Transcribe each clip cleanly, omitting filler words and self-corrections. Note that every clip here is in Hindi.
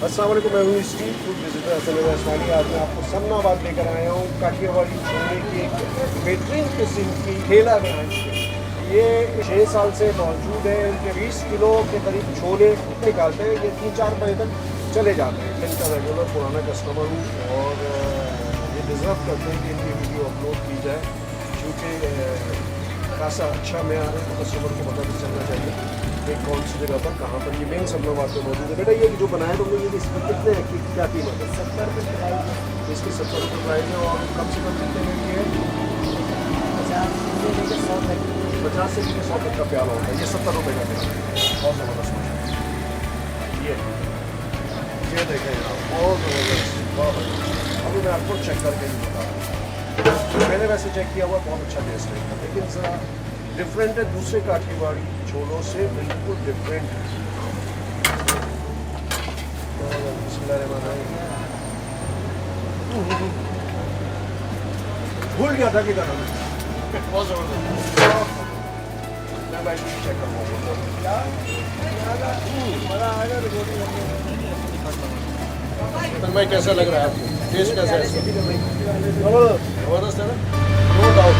अस्सलाम वालेकुम, मैं हूँ स्ट्रीट फूड विजिटर हसन रज़वानी। आज मैं आपको समनाबाद लेकर आया हूँ काठियावाड़ी छोले की एक बेहतरीन किस्म की ठेला ब्रांच पे। ये 6 साल से मौजूद है। इनके 20 किलो के करीब छोले निकालते हैं। ये 3-4 बजे तक चले जाते हैं। इनका रेगुलर पुराना कस्टमर हूँ और ये डिज़र्व करते हैं कि इनकी वीडियो अपलोड की जाए, क्योंकि खासा अच्छा मैार है। तो कस्टमर को पता भी चलना चाहिए कि कौन सी जगह पर कहाँ पर ये मेन समनाबाद में मौजूद है। बेटा ये जो बनाया तुमने ये इसकी कितने है, क्या कीमत है? 70 रुपये प्राइस है। इसकी 70 रुपये प्राइस है। और कम से कम कितने में ये है? 50 से लेकर 100 तक। 50 से लेकर 100 तक का प्याला होता है। ये 70 रुपये का है। बहुत ज़बरदस्त ये देखें जनाब, बहुत ज़बरदस्त, बहुत अच्छा। अभी मैं आपको चेक करके नहीं बता रहा। मैंने वैसे चेक किया हुआ, बहुत अच्छा टेस्ट है, लेकिन ज़रा डिफरेंट है दूसरे काठियावाड़ी छोलों से, बिल्कुल डिफरेंट है। भूल गया था कि करना बहुत ज़बरदस्त। मैं भाई चेक करूँगा भाई कैसा लग रहा है आपको? टेस्ट कैसा है? ज़बरदस्त है ना, नो डाउट।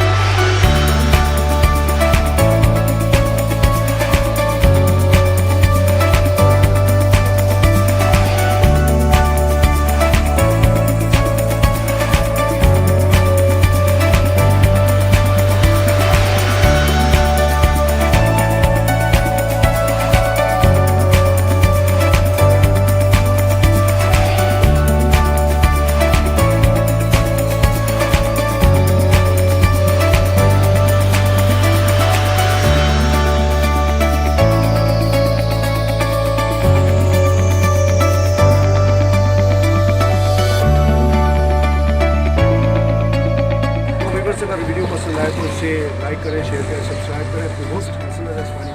अगर वीडियो पसंद आए तो इसे लाइक करें, शेयर करें, सब्सक्राइब करें। अपनी होस्ट हसन रज़वानी